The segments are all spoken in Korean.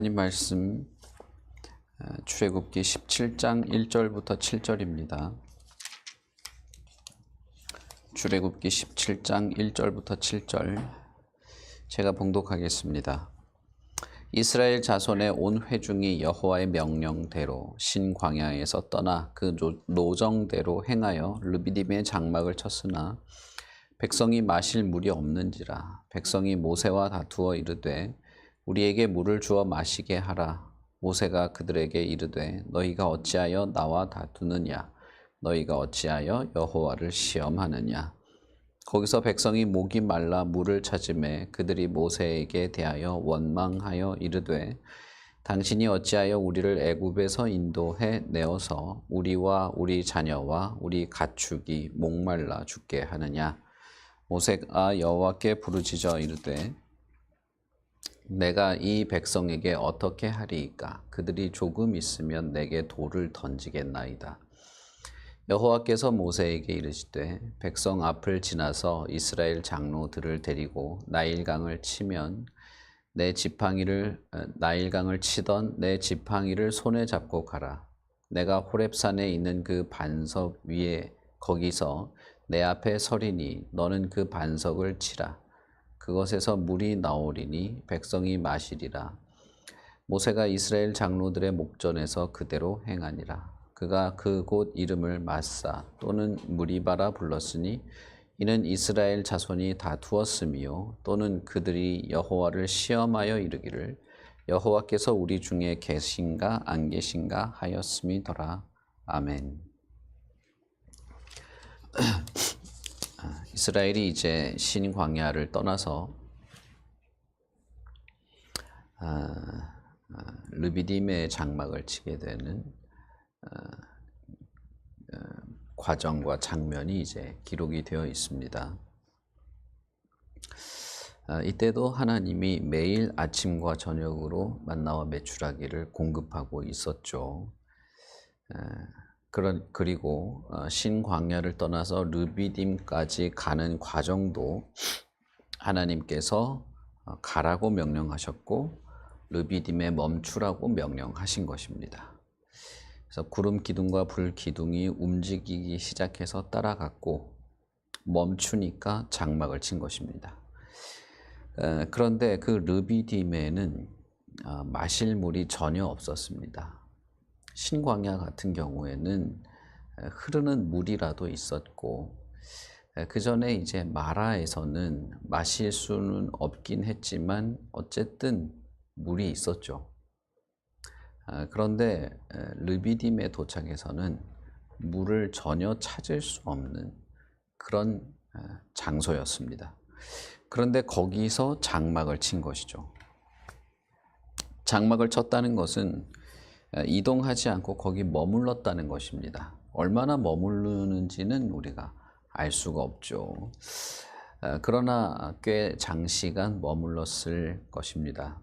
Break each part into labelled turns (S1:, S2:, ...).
S1: 하나님 말씀 출애굽기 17장 1절부터 7절입니다. 출애굽기 17장 1절부터 7절 제가 봉독하겠습니다. 이스라엘 자손의 온 회중이 여호와의 명령대로 신광야에서 떠나 그 노정대로 행하여 르비딤의 장막을 쳤으나 백성이 마실 물이 없는지라. 백성이 모세와 다투어 이르되 우리에게 물을 주어 마시게 하라. 모세가 그들에게 이르되 너희가 어찌하여 나와 다투느냐? 너희가 어찌하여 여호와를 시험하느냐? 거기서 백성이 목이 말라 물을 찾으매 그들이 모세에게 대하여 원망하여 이르되 당신이 어찌하여 우리를 애굽에서 인도해 내어서 우리와 우리 자녀와 우리 가축이 목말라 죽게 하느냐? 모세가 여호와께 부르짖어 이르되 내가 이 백성에게 어떻게 하리이까? 그들이 조금 있으면 내게 돌을 던지겠나이다. 여호와께서 모세에게 이르시되 백성 앞을 지나서 이스라엘 장로들을 데리고 나일강을 치던 내 지팡이를 손에 잡고 가라. 내가 호렙산에 있는 그 반석 위에 거기서 내 앞에 서리니 너는 그 반석을 치라. 그것에서 물이 나오리니 백성이 마시리라. 모세가 이스라엘 장로들의 목전에서 그대로 행하니라. 그가 그곳 이름을 마사 또는 무리바라 불렀으니 이는 이스라엘 자손이 다투었으며 또는 그들이 여호와를 시험하여 이르기를 여호와께서 우리 중에 계신가 안 계신가 하였음이더라. 아멘. 이스라엘이 이제 신광야를 떠나서 르비딤의 장막을 치게 되는 과정과 장면이 이제 기록이 되어 있습니다. 이때도 하나님이 매일 아침과 저녁으로 만나와 메추라기를 공급하고 있었죠. 그리고 신광야를 떠나서 르비딤까지 가는 과정도 하나님께서 가라고 명령하셨고 르비딤에 멈추라고 명령하신 것입니다. 그래서 구름 기둥과 불 기둥이 움직이기 시작해서 따라갔고 멈추니까 장막을 친 것입니다. 그런데 그 르비딤에는 마실 물이 전혀 없었습니다. 신광야 같은 경우에는 흐르는 물이라도 있었고 그 전에 이제 마라에서는 마실 수는 없긴 했지만 어쨌든 물이 있었죠. 그런데 르비딤에 도착해서는 물을 전혀 찾을 수 없는 그런 장소였습니다. 그런데 거기서 장막을 친 것이죠. 장막을 쳤다는 것은 이동하지 않고 거기 머물렀다는 것입니다. 얼마나 머무르는지는 우리가 알 수가 없죠. 그러나 꽤 장시간 머물렀을 것입니다.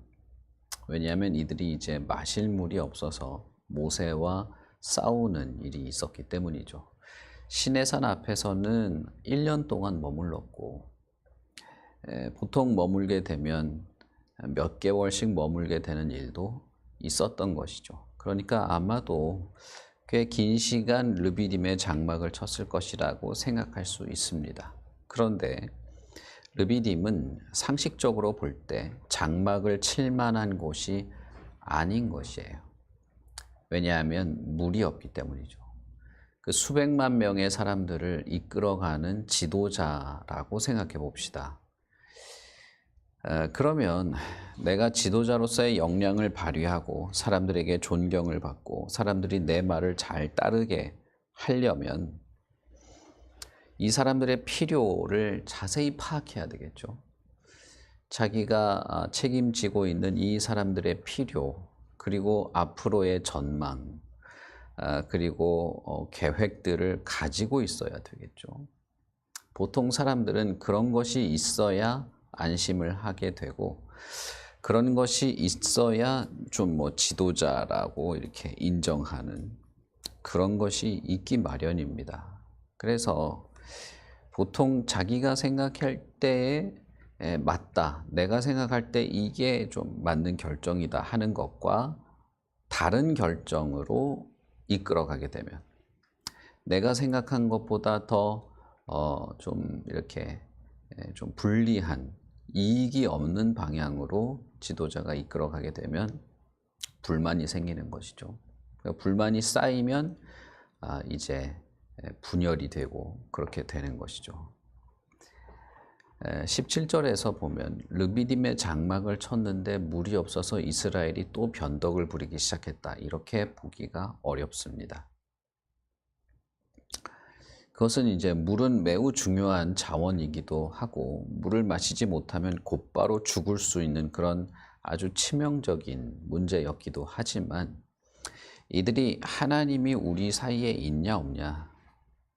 S1: 왜냐하면 이들이 이제 마실 물이 없어서 모세와 싸우는 일이 있었기 때문이죠. 시내산 앞에서는 1년 동안 머물렀고 보통 머물게 되면 몇 개월씩 머물게 되는 일도 있었던 것이죠. 그러니까 아마도 꽤 긴 시간 르비딤의 장막을 쳤을 것이라고 생각할 수 있습니다. 그런데 르비딤은 상식적으로 볼 때 장막을 칠 만한 곳이 아닌 것이에요. 왜냐하면 물이 없기 때문이죠. 그 수백만 명의 사람들을 이끌어가는 지도자라고 생각해 봅시다. 그러면 내가 지도자로서의 역량을 발휘하고 사람들에게 존경을 받고 사람들이 내 말을 잘 따르게 하려면 이 사람들의 필요를 자세히 파악해야 되겠죠. 자기가 책임지고 있는 이 사람들의 필요, 그리고 앞으로의 전망, 그리고 계획들을 가지고 있어야 되겠죠. 보통 사람들은 그런 것이 있어야 안심을 하게 되고 그런 것이 있어야 좀 지도자라고 이렇게 인정하는 그런 것이 있기 마련입니다. 그래서 보통 자기가 생각할 때에 맞다. 내가 생각할 때 이게 좀 맞는 결정이다 하는 것과 다른 결정으로 이끌어가게 되면 내가 생각한 것보다 더 좀 이렇게 좀 불리한 이익이 없는 방향으로 지도자가 이끌어가게 되면 불만이 생기는 것이죠. 그러니까 불만이 쌓이면 이제 분열이 되고 그렇게 되는 것이죠. 17절에서 보면 르비딤의 장막을 쳤는데 물이 없어서 이스라엘이 또 변덕을 부리기 시작했다. 이렇게 보기가 어렵습니다. 그것은 이제 물은 매우 중요한 자원이기도 하고 물을 마시지 못하면 곧바로 죽을 수 있는 그런 아주 치명적인 문제였기도 하지만 이들이 하나님이 우리 사이에 있냐 없냐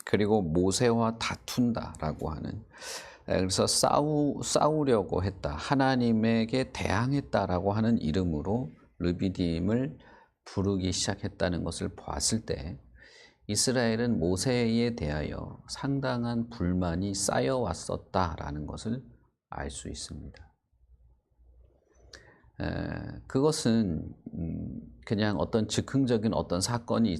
S1: 그리고 모세와 다툰다라고 하는 그래서 싸우려고 했다. 하나님에게 대항했다라고 하는 이름으로 르비딤을 부르기 시작했다는 것을 봤을 때 이스라엘은 모세에 대하여 상당한 불만이 쌓여왔었다라는 것을 알 수 있습니다. 그것은 그냥 어떤 즉흥적인 어떤 사건이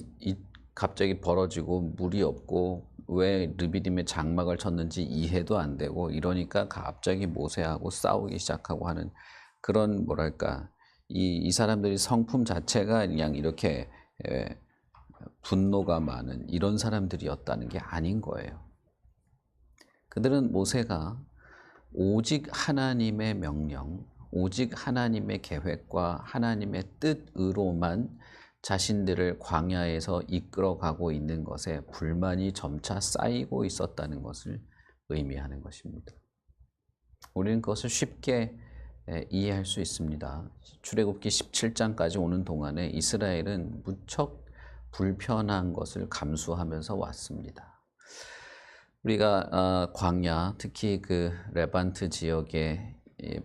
S1: 갑자기 벌어지고 물이 없고 왜 르비딤의 장막을 쳤는지 이해도 안 되고 이러니까 갑자기 모세하고 싸우기 시작하고 하는 그런 뭐랄까 이 사람들이 성품 자체가 그냥 이렇게 분노가 많은 이런 사람들이었다는 게 아닌 거예요. 그들은 모세가 오직 하나님의 명령, 오직 하나님의 계획과 하나님의 뜻으로만 자신들을 광야에서 이끌어가고 있는 것에 불만이 점차 쌓이고 있었다는 것을 의미하는 것입니다. 우리는 그것을 쉽게 이해할 수 있습니다. 출애굽기 17장까지 오는 동안에 이스라엘은 무척 불편한 것을 감수하면서 왔습니다. 우리가 광야, 특히 그 레반트 지역의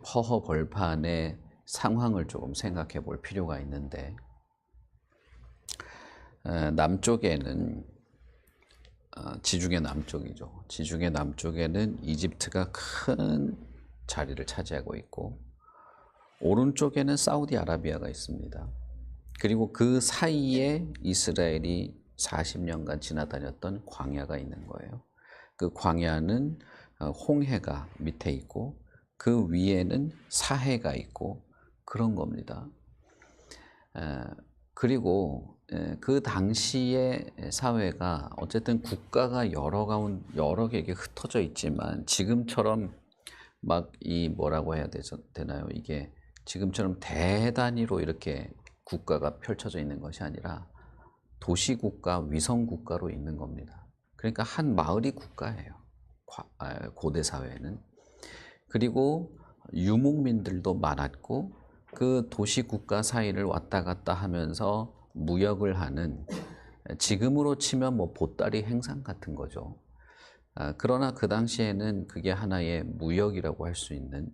S1: 퍼허 벌판의 상황을 조금 생각해 볼 필요가 있는데 남쪽에는 지중해 남쪽이죠. 지중해 남쪽에는 이집트가 큰 자리를 차지하고 있고 오른쪽에는 사우디아라비아가 있습니다. 그리고 그 사이에 이스라엘이 40년간 지나다녔던 광야가 있는 거예요. 그 광야는 홍해가 밑에 있고 그 위에는 사해가 있고 그런 겁니다. 그리고 그 당시의 사회가 어쨌든 국가가 여러 개 흩어져 있지만 지금처럼 막 이 뭐라고 해야 되나요? 이게 지금처럼 대단위로 이렇게 국가가 펼쳐져 있는 것이 아니라 도시국가, 위성국가로 있는 겁니다. 그러니까 한 마을이 국가예요. 고대 사회는. 그리고 유목민들도 많았고 그 도시국가 사이를 왔다 갔다 하면서 무역을 하는 지금으로 치면 뭐 보따리 행상 같은 거죠. 그러나 그 당시에는 그게 하나의 무역이라고 할 수 있는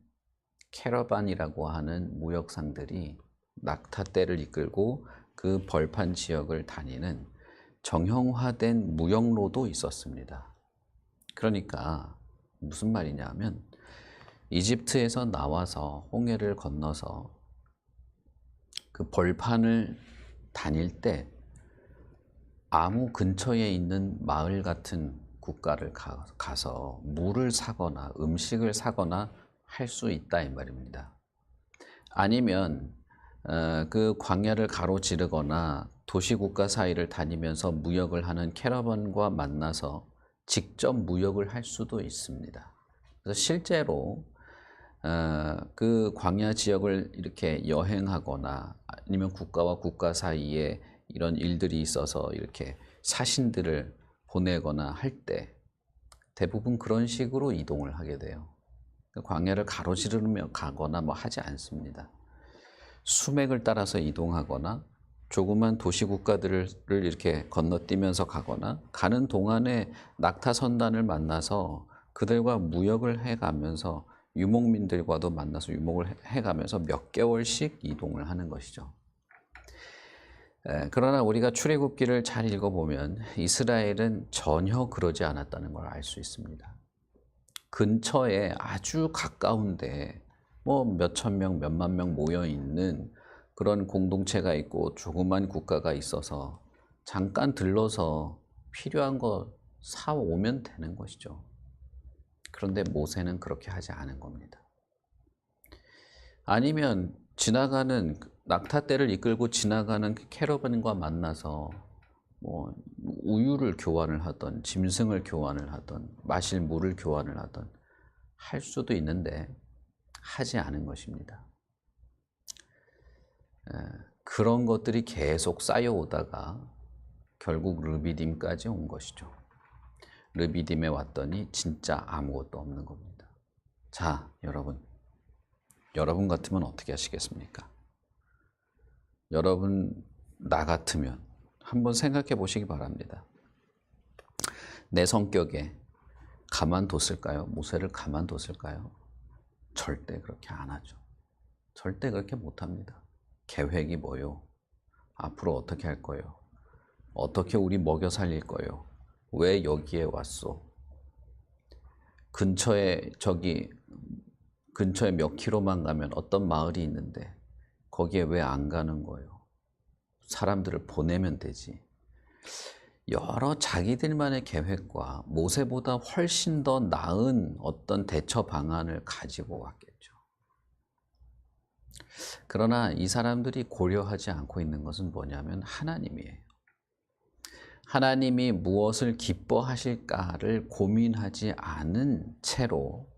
S1: 캐러반이라고 하는 무역상들이 낙타떼를 이끌고 그 벌판 지역을 다니는 정형화된 무역로도 있었습니다. 그러니까 무슨 말이냐 하면 이집트에서 나와서 홍해를 건너서 그 벌판을 다닐 때 아무 근처에 있는 마을 같은 국가를 가서 물을 사거나 음식을 사거나 할 수 있다 이 말입니다. 아니면 그 광야를 가로지르거나 도시국가 사이를 다니면서 무역을 하는 캐러반과 만나서 직접 무역을 할 수도 있습니다. 그래서 실제로 그 광야 지역을 이렇게 여행하거나 아니면 국가와 국가 사이에 이런 일들이 있어서 이렇게 사신들을 보내거나 할 때 대부분 그런 식으로 이동을 하게 돼요. 광야를 가로지르며 가거나 뭐 하지 않습니다. 수맥을 따라서 이동하거나 조그만 도시 국가들을 이렇게 건너뛰면서 가거나 가는 동안에 낙타 선단을 만나서 그들과 무역을 해가면서 유목민들과도 만나서 유목을 해가면서 몇 개월씩 이동을 하는 것이죠. 그러나 우리가 출애굽기를 잘 읽어보면 이스라엘은 전혀 그러지 않았다는 걸 알 수 있습니다. 근처에 아주 가까운데 뭐 몇천 명, 몇만 명 모여 있는 그런 공동체가 있고 조그만 국가가 있어서 잠깐 들러서 필요한 거 사오면 되는 것이죠. 그런데 모세는 그렇게 하지 않은 겁니다. 아니면 지나가는 낙타떼를 이끌고 지나가는 캐러밴과 만나서 뭐 우유를 교환을 하던, 짐승을 교환을 하던, 마실 물을 교환을 하던 할 수도 있는데 하지 않은 것입니다. 그런 것들이 계속 쌓여오다가 결국 르비딤까지 온 것이죠. 르비딤에 왔더니 진짜 아무것도 없는 겁니다. 자, 여러분 같으면 어떻게 하시겠습니까? 여러분 나 같으면 한번 생각해 보시기 바랍니다. 내 성격에 가만뒀을까요? 모세를 가만뒀을까요? 절대 그렇게 안 하죠. 절대 그렇게 못합니다. 계획이 뭐요? 앞으로 어떻게 할 거요? 어떻게 우리 먹여 살릴 거요? 왜 여기에 왔소? 근처에 몇 킬로만 가면 어떤 마을이 있는데 거기에 왜 안 가는 거예요? 사람들을 보내면 되지. 여러 자기들만의 계획과 모세보다 훨씬 더 나은 어떤 대처 방안을 가지고 왔겠죠. 그러나 이 사람들이 고려하지 않고 있는 것은 뭐냐면 하나님이에요. 하나님이 무엇을 기뻐하실까를 고민하지 않은 채로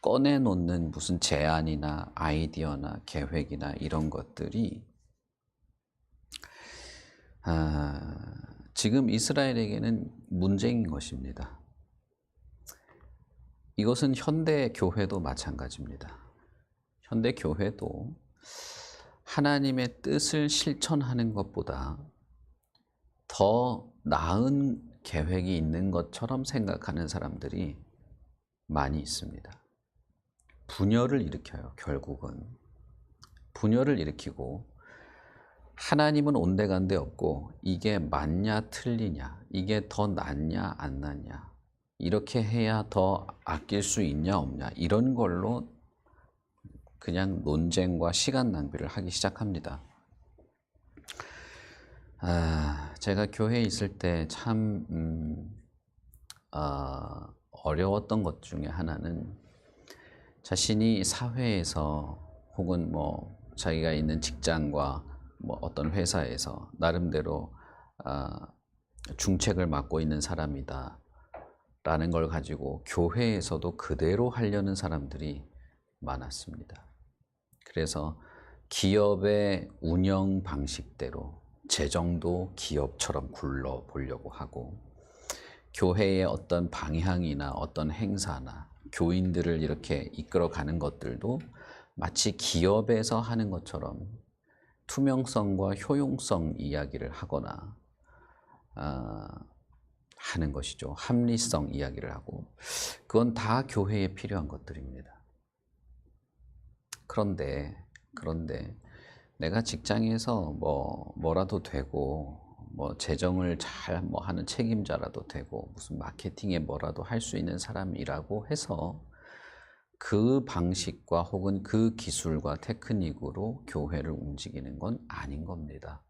S1: 꺼내놓는 무슨 제안이나 아이디어나 계획이나 이런 것들이 지금 이스라엘에게는 문제인 것입니다. 이것은 현대 교회도 마찬가지입니다. 현대 교회도 하나님의 뜻을 실천하는 것보다 더 나은 계획이 있는 것처럼 생각하는 사람들이 많이 있습니다. 분열을 일으켜요. 결국은 분열을 일으키고 하나님은 온데간데 없고 이게 맞냐 틀리냐, 이게 더 낫냐 안 낫냐, 이렇게 해야 더 아낄 수 있냐 없냐, 이런 걸로 그냥 논쟁과 시간 낭비를 하기 시작합니다. 제가 교회에 있을 때 참 어려웠던 것 중에 하나는 자신이 사회에서 혹은 뭐 자기가 있는 직장과 뭐 어떤 회사에서 나름대로 중책을 맡고 있는 사람이다 라는 걸 가지고 교회에서도 그대로 하려는 사람들이 많았습니다. 그래서 기업의 운영 방식대로 재정도 기업처럼 굴러보려고 하고, 교회의 어떤 방향이나 어떤 행사나 교인들을 이렇게 이끌어가는 것들도 마치 기업에서 하는 것처럼 투명성과 효용성 이야기를 하거나 하는 것이죠. 합리성 이야기를 하고, 그건 다 교회에 필요한 것들입니다. 그런데 내가 직장에서 뭐라도 되고, 뭐 재정을 잘 하는 책임자라도 되고, 무슨 마케팅에 뭐라도 할 수 있는 사람이라고 해서 그 방식과 혹은 그 기술과 테크닉으로 교회를 움직이는 건 아닌 겁니다.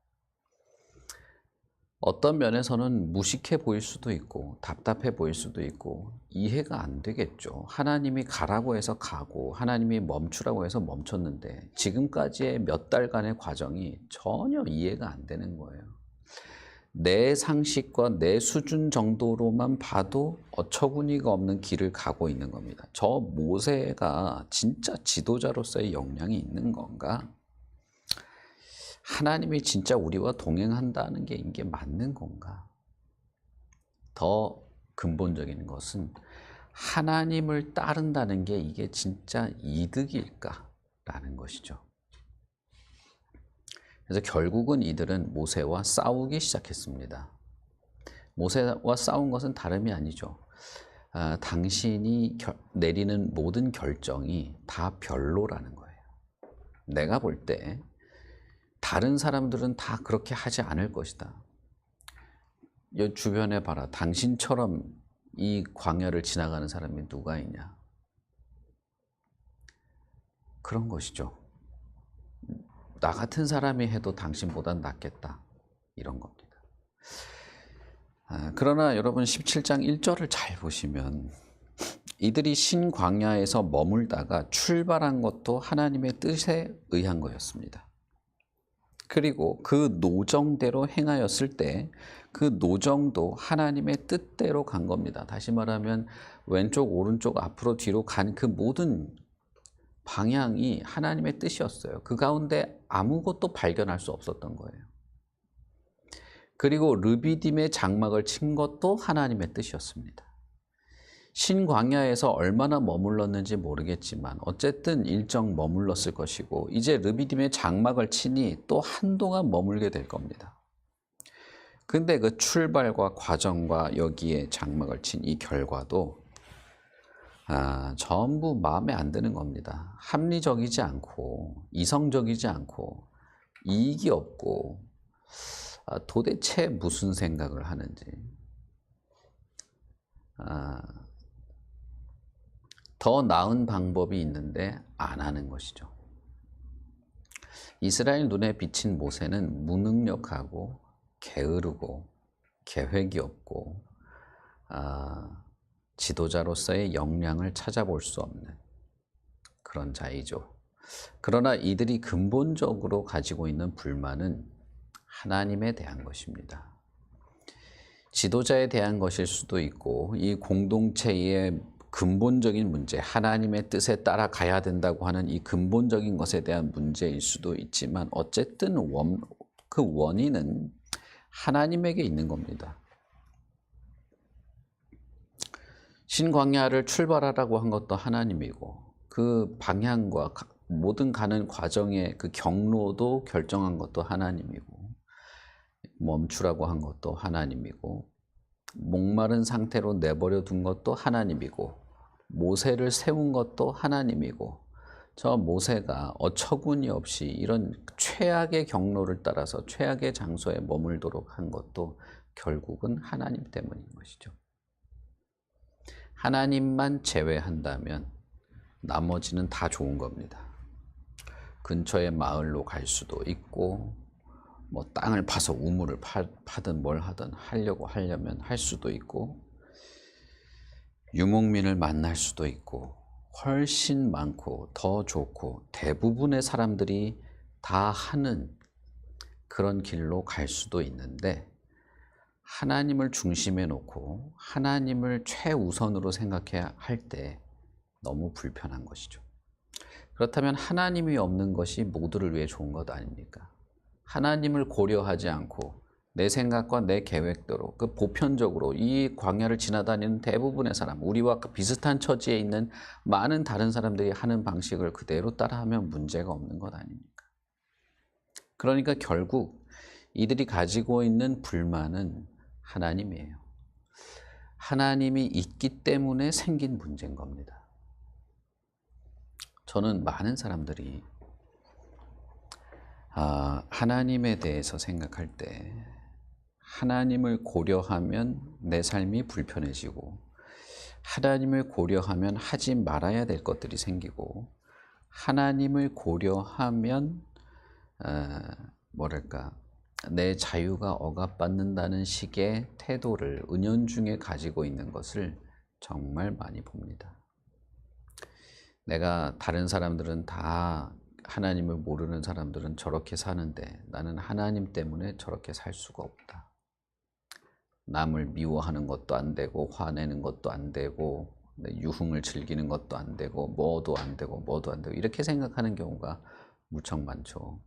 S1: 어떤 면에서는 무식해 보일 수도 있고 답답해 보일 수도 있고 이해가 안 되겠죠. 하나님이 가라고 해서 가고 하나님이 멈추라고 해서 멈췄는데 지금까지의 몇 달간의 과정이 전혀 이해가 안 되는 거예요. 내 상식과 내 수준 정도로만 봐도 어처구니가 없는 길을 가고 있는 겁니다. 저 모세가 진짜 지도자로서의 역량이 있는 건가? 하나님이 진짜 우리와 동행한다는 게 이게 맞는 건가? 더 근본적인 것은 하나님을 따른다는 게 이게 진짜 이득일까라는 것이죠. 그래서 결국은 이들은 모세와 싸우기 시작했습니다. 모세와 싸운 것은 다름이 아니죠. 당신이 내리는 모든 결정이 다 별로라는 거예요. 내가 볼 때 다른 사람들은 다 그렇게 하지 않을 것이다. 주변에 봐라. 당신처럼 이 광야를 지나가는 사람이 누가 있냐? 그런 것이죠. 나 같은 사람이 해도 당신보단 낫겠다. 이런 겁니다. 그러나 여러분 17장 1절을 잘 보시면 이들이 신광야에서 머물다가 출발한 것도 하나님의 뜻에 의한 거였습니다. 그리고 그 노정대로 행하였을 때 그 노정도 하나님의 뜻대로 간 겁니다. 다시 말하면 왼쪽 오른쪽 앞으로 뒤로 간 그 모든 방향이 하나님의 뜻이었어요. 그 가운데 아무것도 발견할 수 없었던 거예요. 그리고 르비딤의 장막을 친 것도 하나님의 뜻이었습니다. 신광야에서 얼마나 머물렀는지 모르겠지만 어쨌든 일정 머물렀을 것이고 이제 르비딤의 장막을 치니 또 한동안 머물게 될 겁니다. 근데 그 출발과 과정과 여기에 장막을 친 이 결과도 전부 마음에 안 드는 겁니다. 합리적이지 않고 이성적이지 않고 이익이 없고 도대체 무슨 생각을 하는지 더 나은 방법이 있는데 안 하는 것이죠. 이스라엘 눈에 비친 모세는 무능력하고 게으르고 계획이 없고 지도자로서의 역량을 찾아볼 수 없는 그런 자이죠. 그러나 이들이 근본적으로 가지고 있는 불만은 하나님에 대한 것입니다. 지도자에 대한 것일 수도 있고 이 공동체의 근본적인 문제, 하나님의 뜻에 따라가야 된다고 하는 이 근본적인 것에 대한 문제일 수도 있지만 어쨌든 그 원인은 하나님에게 있는 겁니다. 신광야를 출발하라고 한 것도 하나님이고 그 방향과 모든 가는 과정의 그 경로도 결정한 것도 하나님이고 멈추라고 한 것도 하나님이고 목마른 상태로 내버려 둔 것도 하나님이고 모세를 세운 것도 하나님이고 저 모세가 어처구니 없이 이런 최악의 경로를 따라서 최악의 장소에 머물도록 한 것도 결국은 하나님 때문인 것이죠. 하나님만 제외한다면 나머지는 다 좋은 겁니다. 근처의 마을로 갈 수도 있고 뭐 땅을 파서 우물을 파든 뭘 하든 하려면 할 수도 있고 유목민을 만날 수도 있고 훨씬 많고 더 좋고 대부분의 사람들이 다 하는 그런 길로 갈 수도 있는데 하나님을 중심에 놓고 하나님을 최우선으로 생각해야 할 때 너무 불편한 것이죠. 그렇다면 하나님이 없는 것이 모두를 위해 좋은 것 아닙니까? 하나님을 고려하지 않고 내 생각과 내 계획대로 그 보편적으로 이 광야를 지나다니는 대부분의 사람, 우리와 비슷한 처지에 있는 많은 다른 사람들이 하는 방식을 그대로 따라하면 문제가 없는 것 아닙니까? 그러니까 결국 이들이 가지고 있는 불만은 하나님이에요. 하나님이 있기 때문에 생긴 문제인 겁니다. 저는 많은 사람들이 하나님에 대해서 생각할 때 하나님을 고려하면 내 삶이 불편해지고 하나님을 고려하면 하지 말아야 될 것들이 생기고 하나님을 고려하면 내 자유가 억압받는다는 식의 태도를 은연중에 가지고 있는 것을 정말 많이 봅니다. 내가 다른 사람들은 다 하나님을 모르는 사람들은 저렇게 사는데 나는 하나님 때문에 저렇게 살 수가 없다. 남을 미워하는 것도 안 되고 화내는 것도 안 되고 유흥을 즐기는 것도 안 되고 뭐도 안 되고 이렇게 생각하는 경우가 무척 많죠.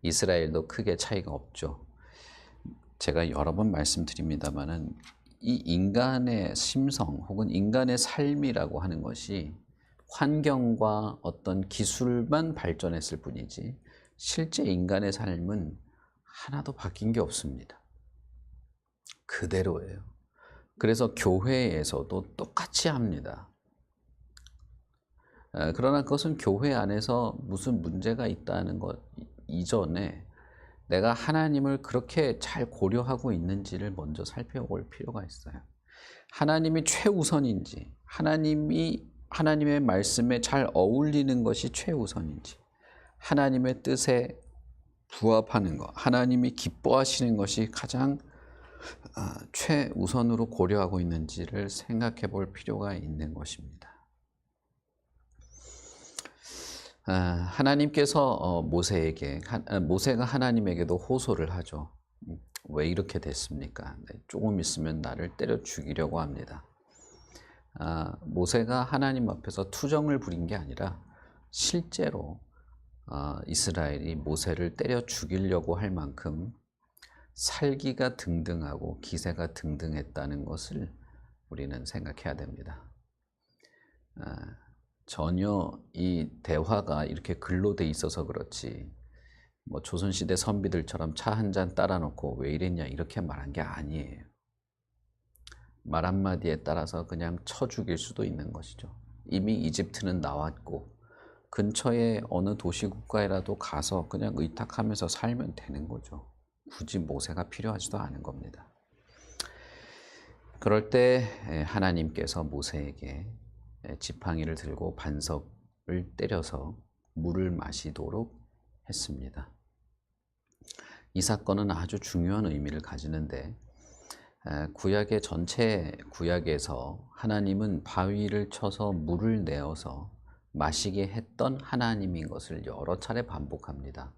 S1: 이스라엘도 크게 차이가 없죠. 제가 여러 번 말씀드립니다마는 이 인간의 심성 혹은 인간의 삶이라고 하는 것이 환경과 어떤 기술만 발전했을 뿐이지 실제 인간의 삶은 하나도 바뀐 게 없습니다. 그대로예요. 그래서 교회에서도 똑같이 합니다. 그러나 그것은 교회 안에서 무슨 문제가 있다는 것 이전에 내가 하나님을 그렇게 잘 고려하고 있는지를 먼저 살펴볼 필요가 있어요. 하나님이 최우선인지, 하나님의 말씀에 잘 어울리는 것이 최우선인지, 하나님의 뜻에 부합하는 것, 하나님이 기뻐하시는 것이 가장 최우선으로 고려하고 있는지를 생각해 볼 필요가 있는 것입니다. 하나님께서 모세가 하나님에게도 호소를 하죠. 왜 이렇게 됐습니까? 조금 있으면 나를 때려 죽이려고 합니다. 모세가 하나님 앞에서 투정을 부린 게 아니라 실제로 이스라엘이 모세를 때려 죽이려고 할 만큼 살기가 등등하고 기세가 등등했다는 것을 우리는 생각해야 됩니다. 전혀 이 대화가 이렇게 글로 돼 있어서 그렇지 뭐 조선시대 선비들처럼 차 한 잔 따라 놓고 왜 이랬냐 이렇게 말한 게 아니에요. 말 한마디에 따라서 그냥 쳐 죽일 수도 있는 것이죠. 이미 이집트는 나왔고 근처에 어느 도시국가에라도 가서 그냥 의탁하면서 살면 되는 거죠. 굳이 모세가 필요하지도 않은 겁니다. 그럴 때 하나님께서 모세에게 지팡이를 들고 반석을 때려서 물을 마시도록 했습니다. 이 사건은 아주 중요한 의미를 가지는데 구약의 전체 구약에서 하나님은 바위를 쳐서 물을 내어서 마시게 했던 하나님인 것을 여러 차례 반복합니다.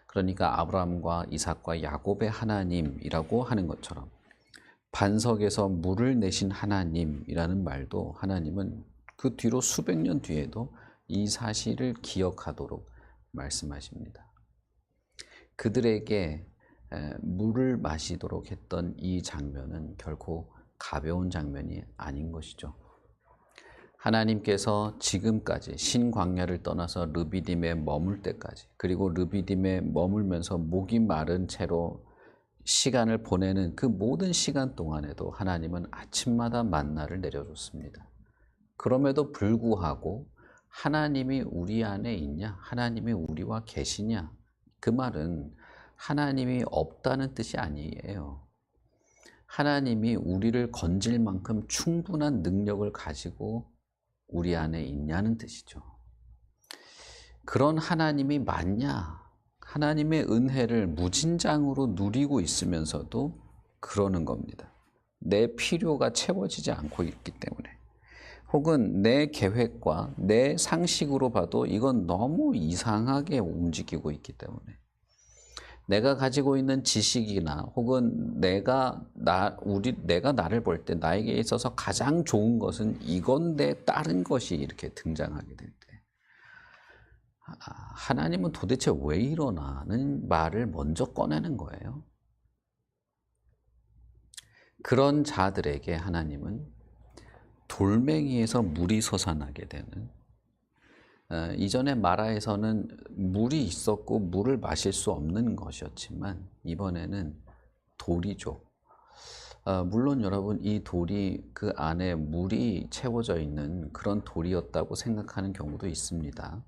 S1: 그러니까 아브라함과 이삭과 야곱의 하나님이라고 하는 것처럼 반석에서 물을 내신 하나님이라는 말도 하나님은 그 뒤로 수백 년 뒤에도 이 사실을 기억하도록 말씀하십니다. 그들에게 물을 마시도록 했던 이 장면은 결코 가벼운 장면이 아닌 것이죠. 하나님께서 지금까지 신광야를 떠나서 르비딤에 머물 때까지, 그리고 르비딤에 머물면서 목이 마른 채로 시간을 보내는 그 모든 시간 동안에도 하나님은 아침마다 만나를 내려줬습니다. 그럼에도 불구하고 하나님이 우리 안에 있냐? 하나님이 우리와 계시냐? 그 말은 하나님이 없다는 뜻이 아니에요. 하나님이 우리를 건질 만큼 충분한 능력을 가지고 우리 안에 있냐는 뜻이죠. 그런 하나님이 맞냐? 하나님의 은혜를 무진장으로 누리고 있으면서도 그러는 겁니다. 내 필요가 채워지지 않고 있기 때문에, 혹은 내 계획과 내 상식으로 봐도 이건 너무 이상하게 움직이고 있기 때문에, 내가 가지고 있는 지식이나 혹은 내가 나를 볼 때 나에게 있어서 가장 좋은 것은 이건데 다른 것이 이렇게 등장하게 될 때, 하나님은 도대체 왜 이러나는 말을 먼저 꺼내는 거예요. 그런 자들에게 하나님은 돌멩이에서 물이 솟아나게 되는, 이전에 마라에서는 물이 있었고 물을 마실 수 없는 것이었지만 이번에는 돌이죠. 물론 여러분, 이 돌이 그 안에 물이 채워져 있는 그런 돌이었다고 생각하는 경우도 있습니다.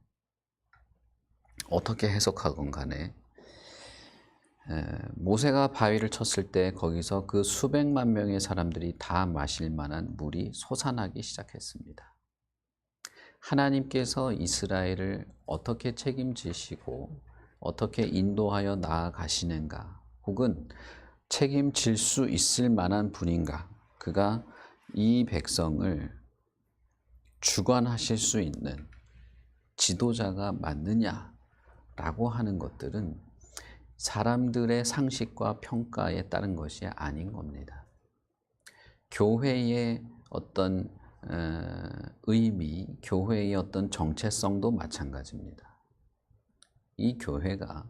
S1: 어떻게 해석하건 간에 모세가 바위를 쳤을 때 거기서 그 수백만 명의 사람들이 다 마실 만한 물이 솟아나기 시작했습니다. 하나님께서 이스라엘을 어떻게 책임지시고 어떻게 인도하여 나아가시는가, 혹은 책임질 수 있을 만한 분인가, 그가 이 백성을 주관하실 수 있는 지도자가 맞느냐라고 하는 것들은 사람들의 상식과 평가에 따른 것이 아닌 겁니다. 교회의 어떤 의미, 교회의 어떤 정체성도 마찬가지입니다. 이 교회가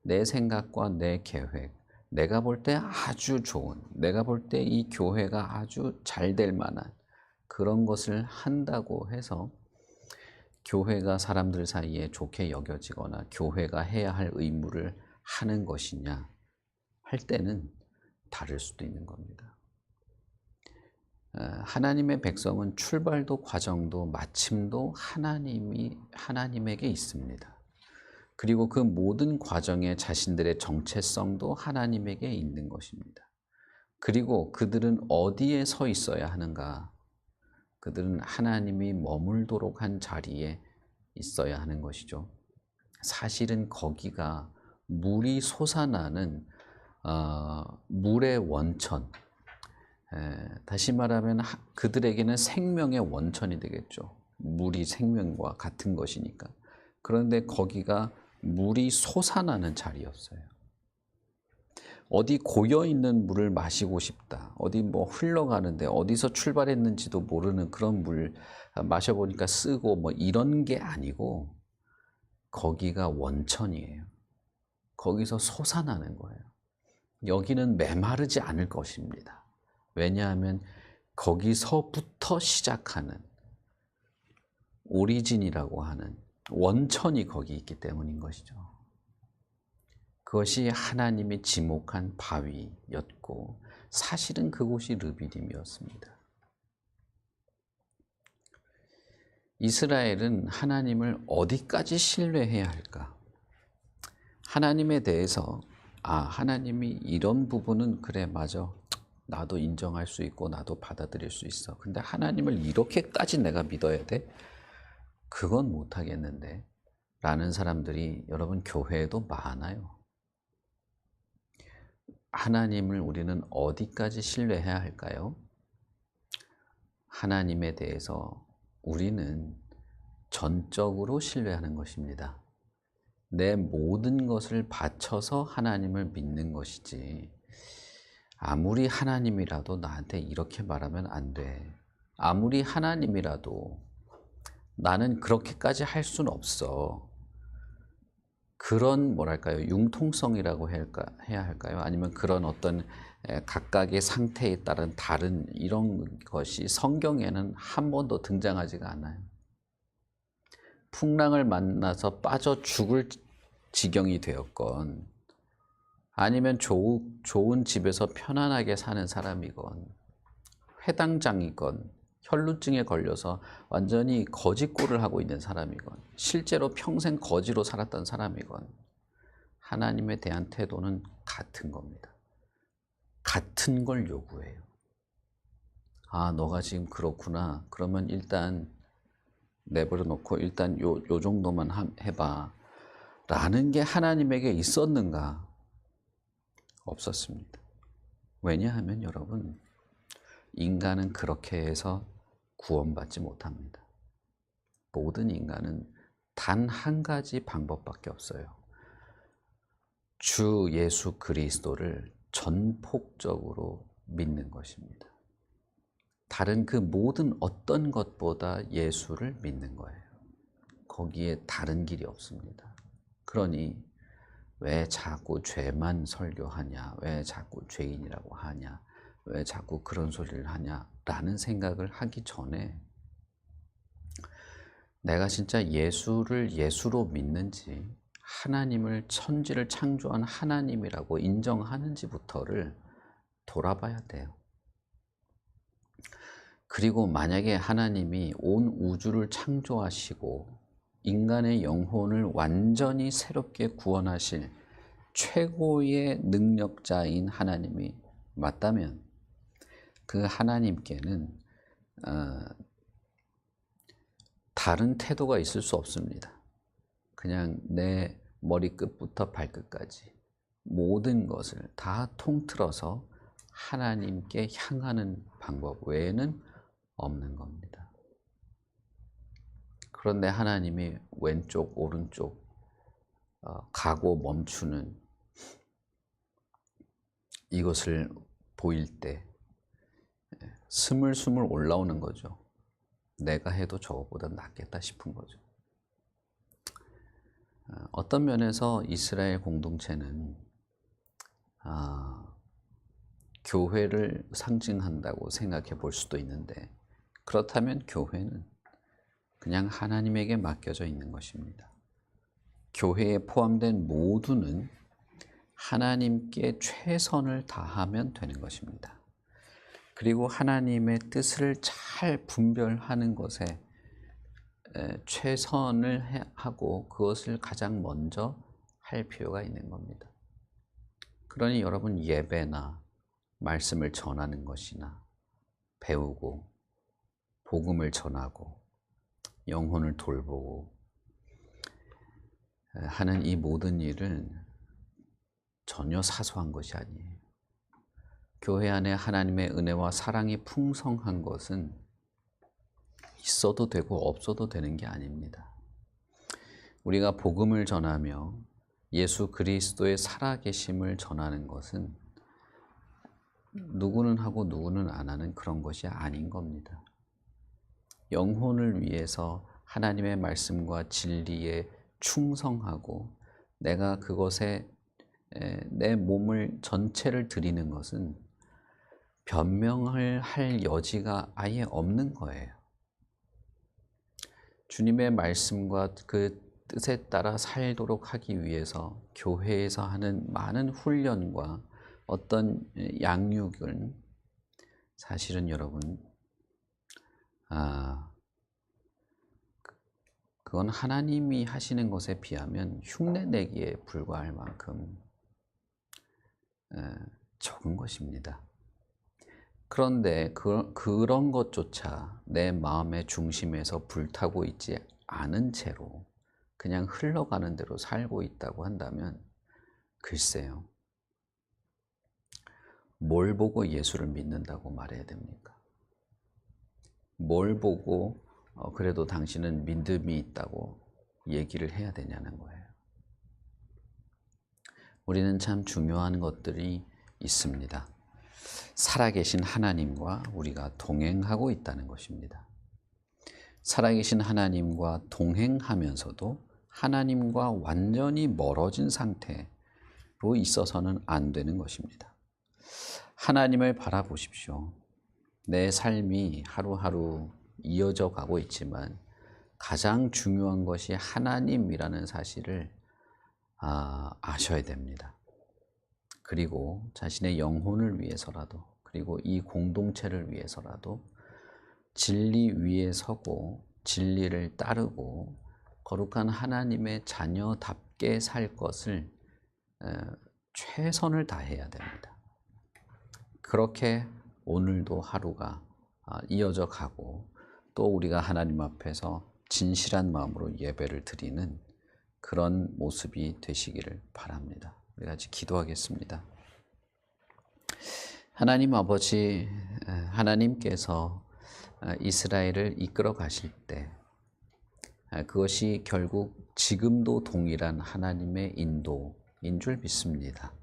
S1: 내 생각과 내 계획, 내가 볼 때 아주 좋은, 내가 볼 때 이 교회가 아주 잘 될 만한 그런 것을 한다고 해서 교회가 사람들 사이에 좋게 여겨지거나 교회가 해야 할 의무를 하는 것이냐 할 때는 다를 수도 있는 겁니다. 하나님의 백성은 출발도 과정도 마침도 하나님에게 있습니다. 그리고 그 모든 과정에 자신들의 정체성도 하나님에게 있는 것입니다. 그리고 그들은 어디에 서 있어야 하는가? 그들은 하나님이 머물도록 한 자리에 있어야 하는 것이죠. 사실은 거기가 물이 솟아나는 물의 원천, 다시 말하면 그들에게는 생명의 원천이 되겠죠. 물이 생명과 같은 것이니까. 그런데 거기가 물이 솟아나는 자리였어요. 어디 고여있는 물을 마시고 싶다. 어디 뭐 흘러가는데 어디서 출발했는지도 모르는 그런 물 마셔보니까 쓰고 뭐 이런 게 아니고 거기가 원천이에요. 거기서 솟아나는 거예요. 여기는 메마르지 않을 것입니다. 왜냐하면 거기서부터 시작하는 오리진이라고 하는 원천이 거기 있기 때문인 것이죠. 그것이 하나님이 지목한 바위였고 사실은 그곳이 르비딤이었습니다. 이스라엘은 하나님을 어디까지 신뢰해야 할까? 하나님에 대해서 하나님이 이런 부분은 그래 맞아. 나도 인정할 수 있고 나도 받아들일 수 있어. 근데 하나님을 이렇게까지 내가 믿어야 돼? 그건 못하겠는데 라는 사람들이 여러분 교회에도 많아요. 하나님을 우리는 어디까지 신뢰해야 할까요? 하나님에 대해서 우리는 전적으로 신뢰하는 것입니다. 내 모든 것을 바쳐서 하나님을 믿는 것이지 아무리 하나님이라도 나한테 이렇게 말하면 안 돼. 아무리 하나님이라도 나는 그렇게까지 할 수는 없어. 그런 뭐랄까요? 융통성이라고 해야 할까요? 아니면 그런 어떤 각각의 상태에 따른 다른 이런 것이 성경에는 한 번도 등장하지가 않아요. 풍랑을 만나서 빠져 죽을 지경이 되었건 아니면 좋은 집에서 편안하게 사는 사람이건 회당장이건 혈루증에 걸려서 완전히 거지꼴을 하고 있는 사람이건 실제로 평생 거지로 살았던 사람이건 하나님에 대한 태도는 같은 겁니다. 같은 걸 요구해요. 너가 지금 그렇구나. 그러면 일단 내버려 놓고 일단 요 정도만 해봐. 라는 게 하나님에게 있었는가? 없었습니다. 왜냐하면 여러분, 인간은 그렇게 해서 구원받지 못합니다. 모든 인간은 단 한 가지 방법밖에 없어요. 주 예수 그리스도를 전폭적으로 믿는 것입니다. 다른 그 모든 어떤 것보다 예수를 믿는 거예요. 거기에 다른 길이 없습니다. 그러니 왜 자꾸 죄만 설교하냐, 왜 자꾸 죄인이라고 하냐, 왜 자꾸 그런 소리를 하냐라는 생각을 하기 전에 내가 진짜 예수를 예수로 믿는지 하나님을 천지를 창조한 하나님이라고 인정하는지부터를 돌아봐야 돼요. 그리고 만약에 하나님이 온 우주를 창조하시고 인간의 영혼을 완전히 새롭게 구원하실 최고의 능력자인 하나님이 맞다면 그 하나님께는 다른 태도가 있을 수 없습니다. 그냥 내 머리끝부터 발끝까지 모든 것을 다 통틀어서 하나님께 향하는 방법 외에는 없는 겁니다. 그런데 하나님이 왼쪽 오른쪽 가고 멈추는 이것을 보일 때 스물스물 올라오는 거죠. 내가 해도 저거보다 낫겠다 싶은 거죠. 어떤 면에서 이스라엘 공동체는 교회를 상징한다고 생각해 볼 수도 있는데 그렇다면 교회는 그냥 하나님에게 맡겨져 있는 것입니다. 교회에 포함된 모두는 하나님께 최선을 다하면 되는 것입니다. 그리고 하나님의 뜻을 잘 분별하는 것에 최선을 하고 그것을 가장 먼저 할 필요가 있는 겁니다. 그러니 여러분 예배나 말씀을 전하는 것이나 배우고 복음을 전하고 영혼을 돌보고 하는 이 모든 일은 전혀 사소한 것이 아니에요. 교회 안에 하나님의 은혜와 사랑이 풍성한 것은 있어도 되고 없어도 되는 게 아닙니다. 우리가 복음을 전하며 예수 그리스도의 살아계심을 전하는 것은 누구는 하고 누구는 안 하는 그런 것이 아닌 겁니다. 영혼을 위해서 하나님의 말씀과 진리에 충성하고 내가 그것에 내 몸을 전체를 드리는 것은 변명을 할 여지가 아예 없는 거예요. 주님의 말씀과 그 뜻에 따라 살도록 하기 위해서 교회에서 하는 많은 훈련과 어떤 양육은 사실은 여러분, 그건 하나님이 하시는 것에 비하면 흉내내기에 불과할 만큼 적은 것입니다. 그런데 그런 것조차 내 마음의 중심에서 불타고 있지 않은 채로 그냥 흘러가는 대로 살고 있다고 한다면 글쎄요. 뭘 보고 예수를 믿는다고 말해야 됩니까? 뭘 보고 그래도 당신은 믿음이 있다고 얘기를 해야 되냐는 거예요. 우리는 참 중요한 것들이 있습니다. 살아계신 하나님과 우리가 동행하고 있다는 것입니다. 살아계신 하나님과 동행하면서도 하나님과 완전히 멀어진 상태로 있어서는 안 되는 것입니다. 하나님을 바라보십시오. 내 삶이 하루하루 이어져 가고 있지만 가장 중요한 것이 하나님이라는 사실을 아셔야 됩니다. 그리고 자신의 영혼을 위해서라도, 그리고 이 공동체를 위해서라도 진리 위에 서고 진리를 따르고 거룩한 하나님의 자녀답게 살 것을 최선을 다해야 됩니다. 그렇게 오늘도 하루가 이어져 가고 또 우리가 하나님 앞에서 진실한 마음으로 예배를 드리는 그런 모습이 되시기를 바랍니다. 우리 같이 기도하겠습니다. 하나님 아버지, 하나님께서 이스라엘을 이끌어 가실 때 그것이 결국 지금도 동일한 하나님의 인도인 줄 믿습니다.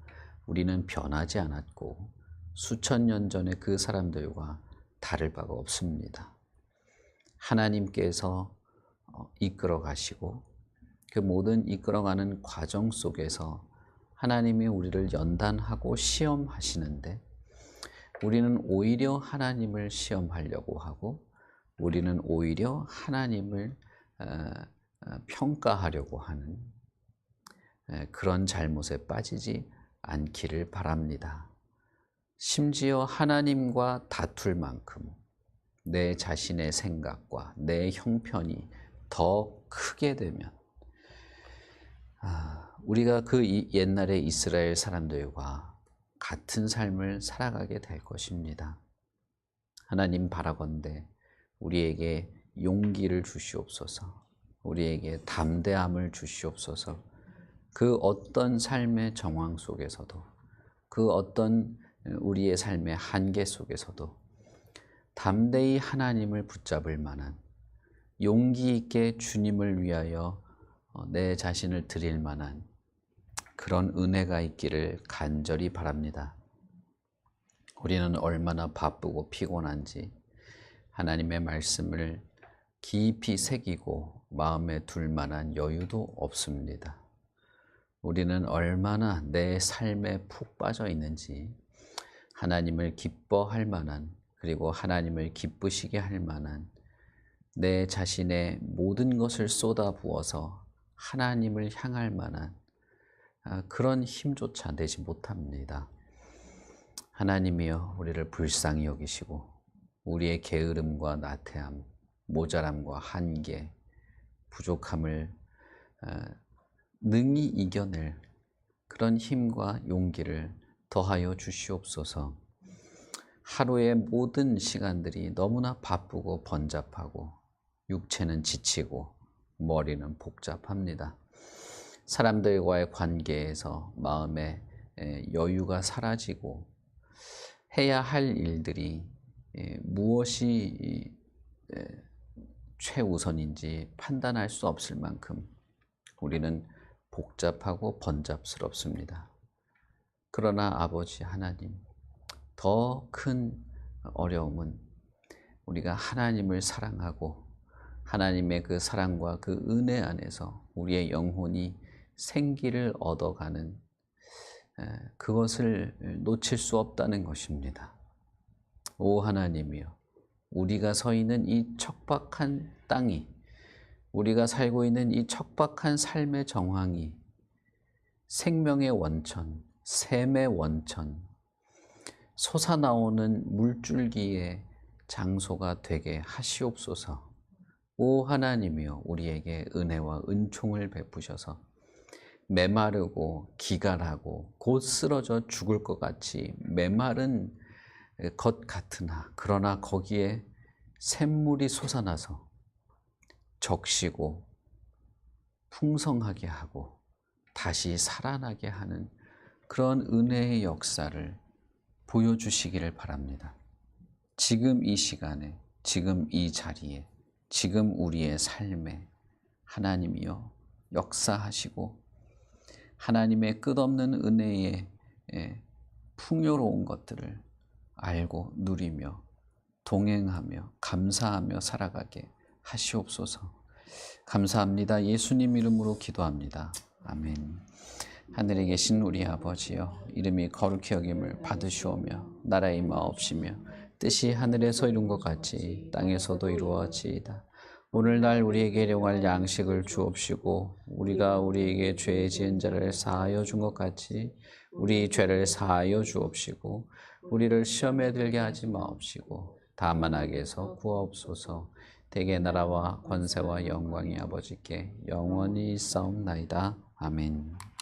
S1: 우리는 변하지 않았고 수천 년 전의 그 사람들과 다를 바가 없습니다. 하나님께서 이끌어 가시고 그 모든 이끌어가는 과정 속에서 하나님이 우리를 연단하고 시험하시는데 우리는 오히려 하나님을 시험하려고 하고 우리는 오히려 하나님을 평가하려고 하는 그런 잘못에 빠지지 않기를 바랍니다. 심지어 하나님과 다툴 만큼 내 자신의 생각과 내 형편이 더 크게 되면 우리가 그 옛날의 이스라엘 사람들과 같은 삶을 살아가게 될 것입니다. 하나님 바라건대 우리에게 용기를 주시옵소서, 우리에게 담대함을 주시옵소서. 그 어떤 삶의 정황 속에서도, 그 어떤 우리의 삶의 한계 속에서도 담대히 하나님을 붙잡을 만한, 용기 있게 주님을 위하여 내 자신을 드릴 만한 그런 은혜가 있기를 간절히 바랍니다. 우리는 얼마나 바쁘고 피곤한지 하나님의 말씀을 깊이 새기고 마음에 둘 만한 여유도 없습니다. 우리는 얼마나 내 삶에 푹 빠져 있는지 하나님을 기뻐할 만한, 그리고 하나님을 기쁘시게 할 만한 내 자신의 모든 것을 쏟아부어서 하나님을 향할 만한 그런 힘조차 내지 못합니다. 하나님이여 우리를 불쌍히 여기시고 우리의 게으름과 나태함, 모자람과 한계, 부족함을 능히 이겨낼 그런 힘과 용기를 더하여 주시옵소서. 하루의 모든 시간들이 너무나 바쁘고 번잡하고 육체는 지치고 머리는 복잡합니다. 사람들과의 관계에서 마음의 여유가 사라지고 해야 할 일들이 무엇이 최우선인지 판단할 수 없을 만큼 우리는 복잡하고 번잡스럽습니다. 그러나 아버지 하나님, 더 큰 어려움은 우리가 하나님을 사랑하고 하나님의 그 사랑과 그 은혜 안에서 우리의 영혼이 생기를 얻어가는 그것을 놓칠 수 없다는 것입니다. 오 하나님이여, 우리가 서 있는 이 척박한 땅이, 우리가 살고 있는 이 척박한 삶의 정황이 생명의 원천, 샘의 원천, 솟아나오는 물줄기의 장소가 되게 하시옵소서. 오 하나님이여, 우리에게 은혜와 은총을 베푸셔서 메마르고 기갈하고 곧 쓰러져 죽을 것 같이 메마른 것 같으나 그러나 거기에 샘물이 솟아나서 적시고 풍성하게 하고 다시 살아나게 하는 그런 은혜의 역사를 보여주시기를 바랍니다. 지금 이 시간에, 지금 이 자리에, 지금 우리의 삶에 하나님이여 역사하시고 하나님의 끝없는 은혜의 풍요로운 것들을 알고 누리며 동행하며 감사하며 살아가게 하시옵소서. 감사합니다. 예수님 이름으로 기도합니다. 아멘. 하늘에 계신 우리 아버지여, 이름이 거룩히 여김을 받으시오며 나라의 마옵시며 뜻이 하늘에서 이룬 것 같이 땅에서도 이루어지이다. 오늘날 우리에게 일용할 양식을 주옵시고 우리가 우리에게 죄 지은 자를 사하여 준 것 같이 우리 죄를 사하여 주옵시고 우리를 시험에 들게 하지 마옵시고 다만 악에서 구하옵소서. 대개 나라와 권세와 영광이 아버지께 영원히 있사옵나이다. 아멘.